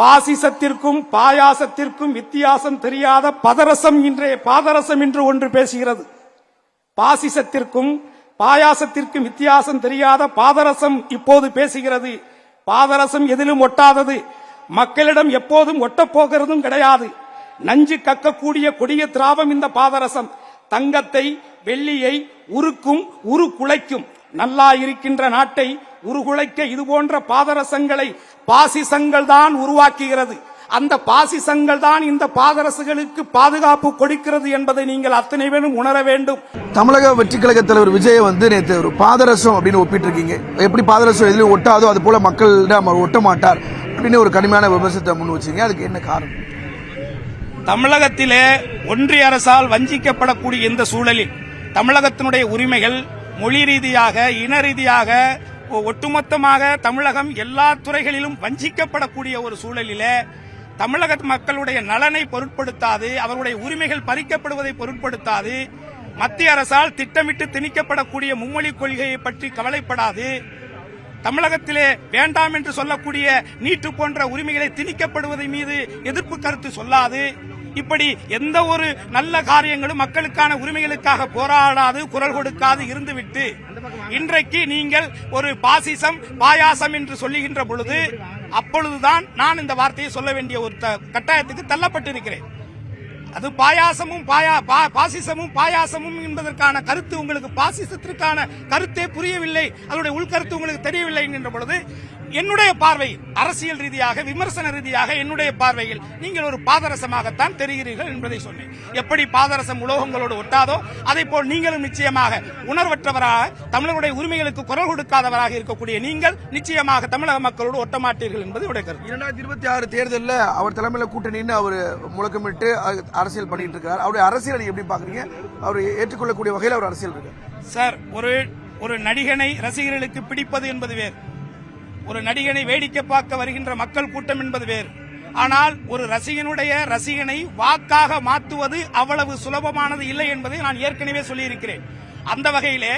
பாசிசத்திற்கும் பாயாசத்திற்கும் வித்தியாசம் தெரியாத பதரசம் இன்றைய பாதரசம் என்று ஒன்று பேசுகிறது. பாசிசத்திற்கும் பாயாசத்திற்கும் வித்தியாசம் தெரியாத பாதரசம் இப்போது பேசுகிறது. பாதரசம் எதிலும் ஒட்டாதது, மக்களிடம் எப்போதும் ஒட்டப்போகிறதும் கிடையாது. நஞ்சு கக்கக்கூடிய கொடிய திராவம் இந்த பாதரசம். தங்கத்தை வெள்ளியை உருக்கும், உருக்குலைக்கும். நல்லா இருக்கின்ற நாட்டை உருகுலைக்க இதுபோன்ற பாதரசங்களை பாசிசங்கள் தான் உருவாக்குகிறது. அந்த பாசிசங்கள் தான் இந்த பாதரசுகளுக்கு பாதுகாப்பு கொடுக்கிறது என்பதை நீங்கள் அத்தனை பேரும் உணர வேண்டும். தமிழக வெற்றி கழக தலைவர் விஜய் நேற்று ஒரு பாதரசம் அப்படின்னு ஒப்பிட்டு இருக்கீங்க. எப்படி பாதரசம் எதிலும் ஒட்டாதோ அது போல மக்களிடம் ஒட்ட மாட்டார் அப்படின்னு ஒரு கடுமையான விமர்சனத்தை முன் வச்சீங்க. அதுக்கு என்ன காரணம்? தமிழகத்திலே ஒன்றிய அரசால் வஞ்சிக்கப்படக்கூடிய இந்த சூழலில் தமிழகத்தினுடைய உரிமைகள் மொழி ரீதியாக, இன ரீதியாக, ஒட்டுமொத்தமாக தமிழகம் எல்லா துறைகளிலும் வஞ்சிக்கப்படக்கூடிய ஒரு சூழலிலே தமிழக மக்களுடைய நலனை பொருட்படுத்தாது, அவருடைய உரிமைகள் பறிக்கப்படுவதை பொருட்படுத்தாது, மத்திய அரசால் திட்டமிட்டு திணிக்கப்படக்கூடிய மும்மொழி கொள்கையை பற்றி கவலைப்படாது, தமிழகத்திலே வேண்டாம் என்று சொல்லக்கூடிய நீட்டு போன்ற உரிமைகளை திணிக்கப்படுவதை மீது எதிர்ப்பு கருத்து சொல்லாது, இப்படி எந்த ஒரு நல்ல காரியங்களும் மக்களுக்கான உரிமைகளுக்காக போராடாது, குரல் கொடுக்காது இருந்துவிட்டு இன்றைக்கு நீங்கள் ஒரு பாசிசம் பாயாசம் என்று சொல்லுகின்ற பொழுது அப்பொழுதுதான் நான் இந்த வார்த்தையை சொல்ல வேண்டிய ஒரு கட்டாயத்துக்கு தள்ளப்பட்டிருக்கிறேன். அது பாயாசமும் பாசிசமும் பாயாசமும் என்பதற்கான கருத்து உங்களுக்கு, பாசிசத்திற்கான கருத்தே புரியவில்லை, அதனுடைய உள்கருத்து உங்களுக்கு தெரியவில்லை என்கின்ற பொழுது என்னுடைய பார்வையில், அரசியல் ரீதியாக விமர்சன ரீதியாக என்னுடைய பார்வையில் நீங்கள் ஒரு பாதரசமாகத்தான் தெரிகிறீர்கள் என்பதை சொன்னேன். எப்படி பாதரசம் உலோகங்களோடு ஒட்டாதோ அதை போல் நீங்களும் நிச்சயமாக உணர்வற்றவராக, தமிழர்களுடைய உரிமைகளுக்கு குரல் கொடுக்காதவராக இருக்கக்கூடிய நீங்கள் நிச்சயமாக தமிழக மக்களோடு ஒட்ட மாட்டீர்கள் என்பது என்னுடைய கருத்து. 2026 தேர்தலில் அவர் தலைமையில் கூட்டணின்னு அவர் முழக்கமிட்டு அரசியல் பண்ணிட்டு இருக்கார். அவருடைய அரசியலை எப்படி பாக்குறீங்க? அவர் ஏற்றுக்கொள்ளக்கூடிய வகையில் அவர் அரசியல் இருக்கு சார். ஒரு நடிகனை ரசிகர்களுக்கு பிடிப்பது என்பது வேறு, ஒரு நடிகனை வேடிக்கை பார்க்க வருகின்ற மக்கள் கூட்டம் என்பது வேறு. ஆனால் ஒரு ரசிகனை வாக்காக மாற்றுவது அவ்வளவு சுலபமானது இல்லை என்பதை நான் ஏற்கனவே சொல்லியிருக்கிறேன். அந்த வகையிலே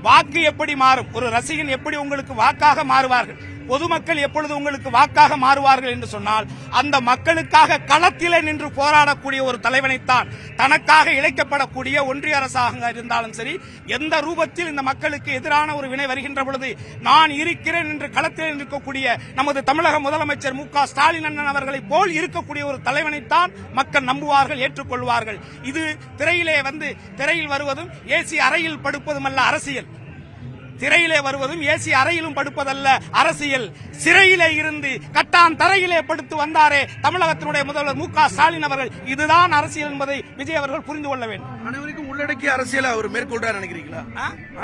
வாக்கு எப்படி மாறும், ஒரு ரசிகன் எப்படி உங்களுக்கு வாக்காக மாறுவார்கள், பொதுமக்கள் எப்பொழுது உங்களுக்கு வாக்காக மாறுவார்கள் என்று சொன்னால் அந்த மக்களுக்காக களத்திலே நின்று போராடக்கூடிய ஒரு தலைவனைத்தான். தனக்காக இழைக்கப்படக்கூடிய ஒன்றிய அரசாக இருந்தாலும் சரி, எந்த ரூபத்தில் இந்த மக்களுக்கு எதிரான ஒரு வினை வருகின்ற பொழுது நான் இருக்கிறேன் என்று களத்தில் இருக்கக்கூடிய நமது தமிழக முதலமைச்சர் மு.க. ஸ்டாலின் அண்ணன் அவர்களை போல் இருக்கக்கூடிய ஒரு தலைவனைத்தான் மக்கள் நம்புவார்கள், ஏற்றுக்கொள்வார்கள். இது திரையில் வருவதும் ஏசி அறையில் படுப்பதும் அல்ல அரசியல். திரையிலே வருவதும் ஏசி அறையிலும் படுப்பதல்ல அரசியல். சிறையிலே இருந்து கட்டான் தரையிலே படுத்து வந்தாரே தமிழகத்தினுடைய முதல்வர் மு.க. ஸ்டாலின் அவர்கள், இதுதான் அரசியல் என்பதை விஜய் அவர்கள் புரிந்து கொள்ள வேண்டும். அனைவருக்கும் உள்ளடக்கிய அரசியலை அவர் மேற்கொண்டார் நினைக்கிறீங்களா?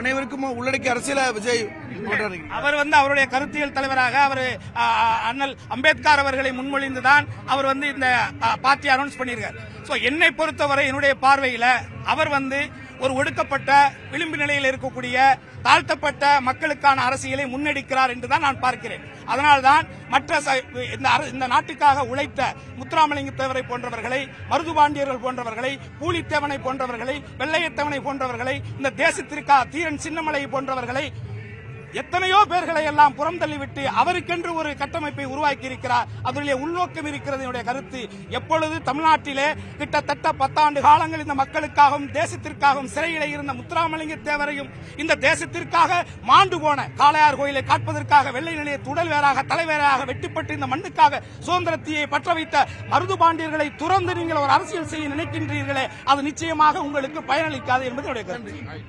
அனைவருக்கும் உள்ளடக்கிய அரசியலை விஜய் அவர் அவருடைய கருத்தியல் தலைவராக அவர் அண்ணல் அம்பேத்கர் அவர்களை முன்மொழிந்துதான் அவர் இந்த பார்ட்டி அனௌன்ஸ் பண்ணியிருக்கார். என்னை பொறுத்தவரை என்னுடைய பார்வையில அவர் ஒரு ஒடுக்கப்பட்ட விளிம்பு நிலையில் இருக்கக்கூடிய தாழ்த்தப்பட்ட மக்களுக்கான அரசியலை முன்னெடுக்கிறார் என்றுதான் நான் பார்க்கிறேன். அதனால்தான் இந்த நாட்டுக்காக உழைத்த முத்துராமலிங்க தேவரை போன்றவர்களை, மருதுபாண்டியர்கள் போன்றவர்களை, பூலித்தேவனை போன்றவர்களை, வெள்ளையத்தேவனை போன்றவர்களை, இந்த தேசத்திற்காக தீரன் சின்னமலை போன்றவர்களை, எத்தனையோ பேர்களை எல்லாம் புறம் தள்ளிவிட்டு அவருக்கென்று ஒரு கட்டமைப்பை உருவாக்கி இருக்கிறார். அதனுடைய உள்நோக்கம் இருக்கிறது என்னுடைய கருத்து. எப்பொழுது தமிழ்நாட்டிலே கிட்டத்தட்ட 10 ஆண்டு காலங்கள் இந்த மக்களுக்காகவும் தேசத்திற்காகவும் சிறையிலே இருந்த முத்துராமலிங்க தேவரையும், இந்த தேசத்திற்காக மாண்டு போன காளையார் கோயிலை காட்பதற்காக வெள்ளை நிலைய உடல் வேறாக தலைவேறாக வெட்டிப்பட்டு இந்த மண்ணுக்காக சுதந்திரத்தையை பற்ற வைத்த மருது பாண்டியர்களை துறந்து நீங்கள் ஒரு அரசியல் செய்ய நினைக்கின்றீர்களே, அது நிச்சயமாக உங்களுக்கு பயனளிக்காது என்பது என்னுடைய கருத்து.